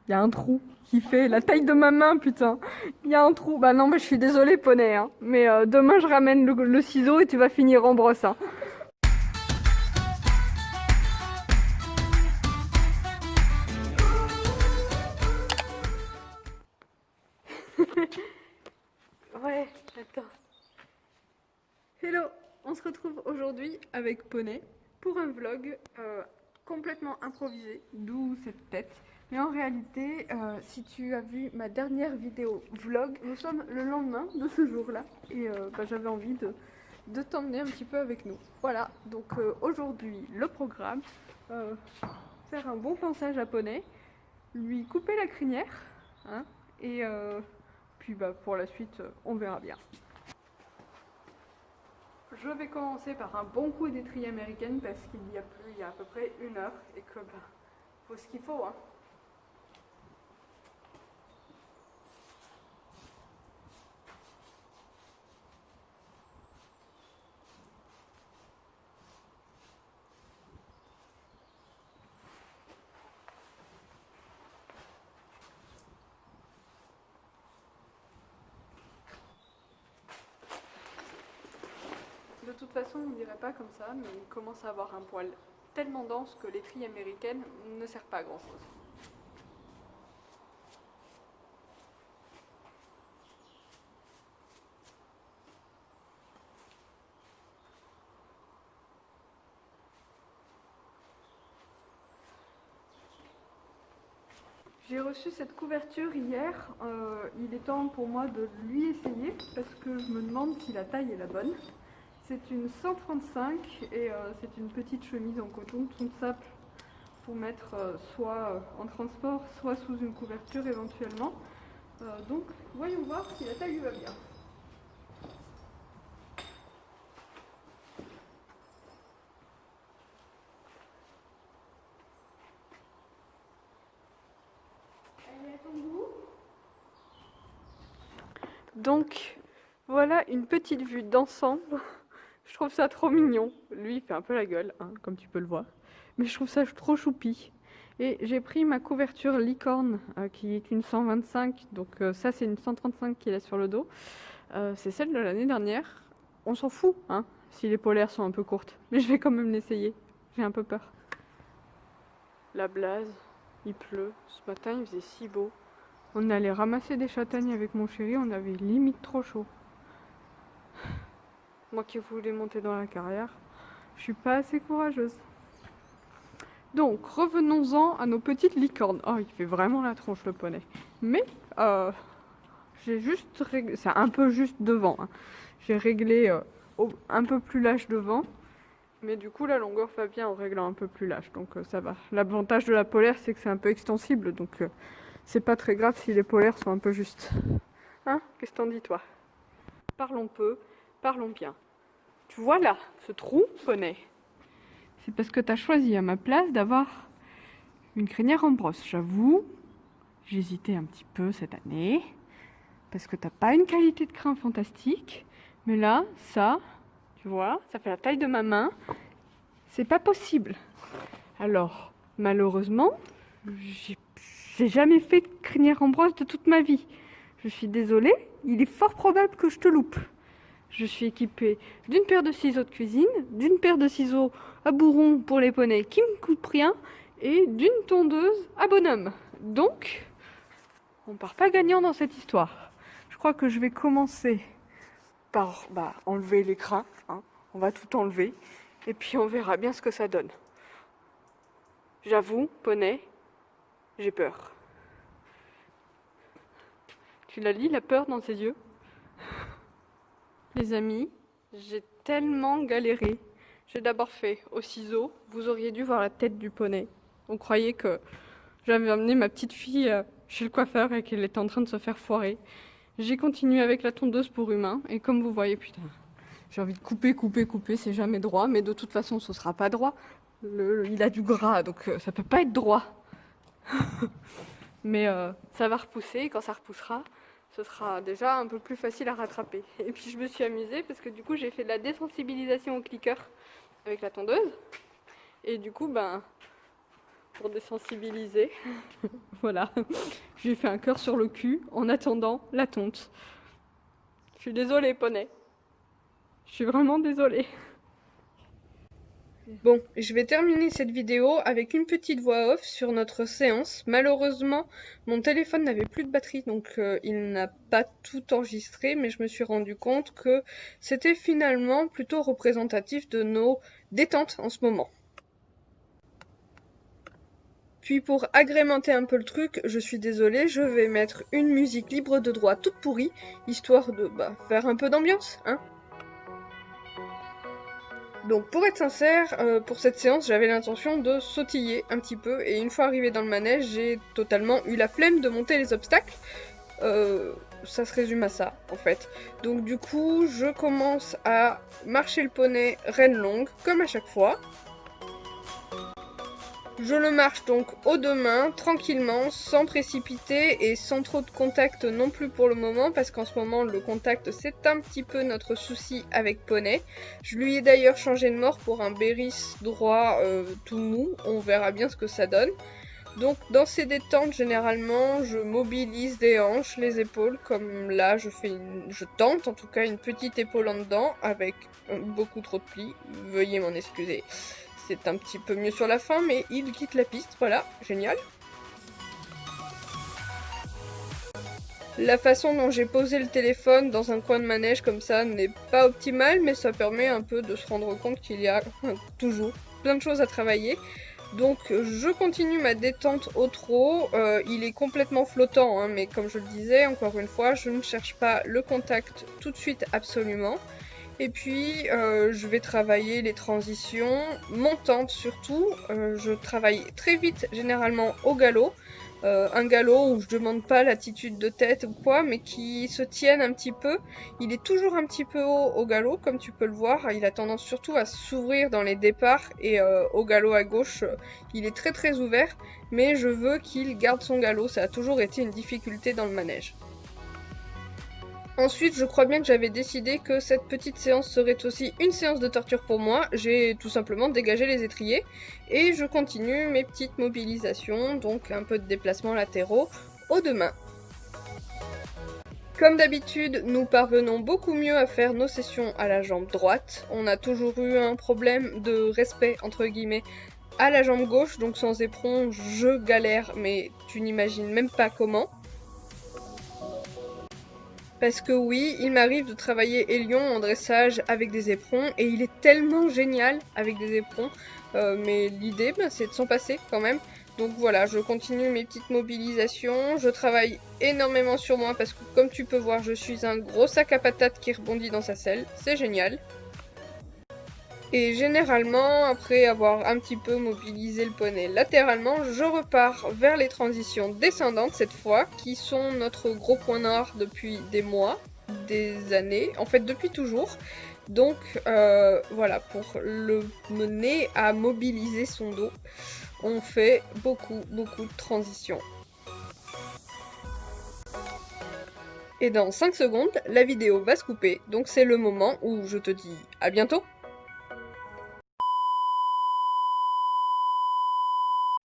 Il y a un trou qui fait la taille de ma main, putain. Il y a un trou. Bah non, mais je suis désolée, poney, hein. Mais demain, je ramène le ciseau et tu vas finir en brosse, hein. Ouais, j'adore. Hello, on se retrouve aujourd'hui avec Poney pour un vlog complètement improvisé, d'où cette tête. Mais en réalité, si tu as vu ma dernière vidéo vlog, nous sommes le lendemain de ce jour-là et j'avais envie de t'emmener un petit peu avec nous. Voilà, donc aujourd'hui le programme, euh, faire un bon pinçage à Poney, lui couper la crinière, hein, et puis pour la suite, on verra bien. Je vais commencer par un bon coup d'étrier américaine parce qu'il y a plu il y a à peu près 1 heure et que faut ce qu'il faut, hein. De toute façon, on ne dirait pas comme ça, mais il commence à avoir un poil tellement dense que l'étrier américaine ne sert pas à grand chose. J'ai reçu cette couverture hier, il est temps pour moi de lui essayer parce que je me demande si la taille est la bonne. C'est une 135 et c'est une petite chemise en coton toute simple pour mettre soit en transport, soit sous une couverture éventuellement. Donc voyons voir si la taille lui va bien. Elle est à ton goût ? Donc voilà une petite vue d'ensemble. Je trouve ça trop mignon. Lui il fait un peu la gueule, hein, comme tu peux le voir. Mais je trouve ça trop choupi. Et j'ai pris ma couverture licorne qui est une 125. Donc ça c'est une 135 qu'il a sur le dos. C'est celle de l'année dernière. On s'en fout, hein, si les polaires sont un peu courtes. Mais je vais quand même l'essayer. J'ai un peu peur. La Blaze, il pleut. Ce matin il faisait si beau. On allait ramasser des châtaignes avec mon chéri, on avait limite trop chaud. Moi qui voulais monter dans la carrière, je suis pas assez courageuse. Donc, revenons-en à nos petites licornes. Oh, il fait vraiment la tronche le poney. Mais, j'ai juste réglé, c'est un peu juste devant, hein. J'ai réglé un peu plus lâche devant. Mais du coup, la longueur va bien en réglant un peu plus lâche, donc ça va. L'avantage de la polaire, c'est que c'est un peu extensible, donc c'est pas très grave si les polaires sont un peu justes. Hein? Qu'est-ce que t'en dis, toi? Parlons peu, parlons bien. Tu vois là, ce trou, poney, c'est parce que t'as choisi à ma place d'avoir une crinière en brosse. J'avoue, j'hésitais un petit peu cette année, parce que t'as pas une qualité de crin fantastique, mais là, ça, tu vois, ça fait la taille de ma main, c'est pas possible. Alors, malheureusement, j'ai jamais fait de crinière en brosse de toute ma vie. Je suis désolée, il est fort probable que je te loupe. Je suis équipée d'une paire de ciseaux de cuisine, d'une paire de ciseaux à bourron pour les poneys qui me coûtent rien et d'une tondeuse à bonhomme. Donc, on part pas gagnant dans cette histoire. Je crois que je vais commencer par enlever les crins, hein. On va tout enlever et puis on verra bien ce que ça donne. J'avoue, poney, j'ai peur. Tu la lis, la peur dans ses yeux? Les amis, j'ai tellement galéré. J'ai d'abord fait au ciseau. Vous auriez dû voir la tête du poney. On croyait que j'avais amené ma petite fille chez le coiffeur et qu'elle était en train de se faire foirer. J'ai continué avec la tondeuse pour humain. Et comme vous voyez, putain, j'ai envie de couper, couper, couper. C'est jamais droit. Mais de toute façon, ce sera pas droit. Il a du gras, donc ça peut pas être droit. Mais ça va repousser. Et quand ça repoussera, ce sera déjà un peu plus facile à rattraper. Et puis je me suis amusée parce que du coup j'ai fait de la désensibilisation au clicker avec la tondeuse. Et du coup pour désensibiliser. Voilà, je lui ai fait un cœur sur le cul en attendant la tonte. Je suis désolée, poney. Je suis vraiment désolée. Bon, je vais terminer cette vidéo avec une petite voix off sur notre séance. Malheureusement, mon téléphone n'avait plus de batterie, donc il n'a pas tout enregistré, mais je me suis rendu compte que c'était finalement plutôt représentatif de nos détentes en ce moment. Puis pour agrémenter un peu le truc, je suis désolée, je vais mettre une musique libre de droit toute pourrie, histoire de faire un peu d'ambiance, hein. Donc pour être sincère, pour cette séance, j'avais l'intention de sautiller un petit peu, et une fois arrivé dans le manège, j'ai totalement eu la flemme de monter les obstacles. Ça se résume à ça, en fait. Donc du coup, je commence à marcher le poney reine longue, comme à chaque fois. Je le marche donc aux deux mains, tranquillement, sans précipiter et sans trop de contact non plus pour le moment, parce qu'en ce moment le contact c'est un petit peu notre souci avec poney. Je lui ai d'ailleurs changé de mort pour un Béris droit tout mou, on verra bien ce que ça donne. Donc dans ces détentes, généralement, je mobilise des hanches, les épaules, comme là je tente en tout cas une petite épaule en dedans avec beaucoup trop de plis, veuillez m'en excuser. C'est un petit peu mieux sur la fin, mais il quitte la piste, voilà, génial. La façon dont j'ai posé le téléphone dans un coin de manège comme ça n'est pas optimale, mais ça permet un peu de se rendre compte qu'il y a toujours plein de choses à travailler. Donc je continue ma détente au trot, il est complètement flottant, hein, mais comme je le disais, encore une fois, je ne cherche pas le contact tout de suite absolument. Et puis je vais travailler les transitions montantes surtout. Je travaille très vite, généralement au galop. Un galop où je demande pas l'attitude de tête ou quoi, mais qui se tienne un petit peu. Il est toujours un petit peu haut au galop, comme tu peux le voir. Il a tendance surtout à s'ouvrir dans les départs et au galop à gauche, il est très très ouvert. Mais je veux qu'il garde son galop, ça a toujours été une difficulté dans le manège. Ensuite, je crois bien que j'avais décidé que cette petite séance serait aussi une séance de torture pour moi. J'ai tout simplement dégagé les étriers et je continue mes petites mobilisations, donc un peu de déplacements latéraux aux deux mains. Comme d'habitude, nous parvenons beaucoup mieux à faire nos sessions à la jambe droite. On a toujours eu un problème de respect, entre guillemets, à la jambe gauche, donc sans éperon, je galère, mais tu n'imagines même pas comment. Parce que oui, il m'arrive de travailler Hélion en dressage avec des éperons et il est tellement génial avec des éperons. Mais l'idée, c'est de s'en passer quand même. Donc voilà, je continue mes petites mobilisations. Je travaille énormément sur moi parce que comme tu peux voir, je suis un gros sac à patates qui rebondit dans sa selle. C'est génial. Et généralement, après avoir un petit peu mobilisé le poney latéralement, je repars vers les transitions descendantes cette fois, qui sont notre gros point noir depuis des mois, des années, en fait depuis toujours. Donc voilà, pour le mener à mobiliser son dos, on fait beaucoup de transitions. Et dans 5 secondes, la vidéo va se couper, donc c'est le moment où je te dis à bientôt.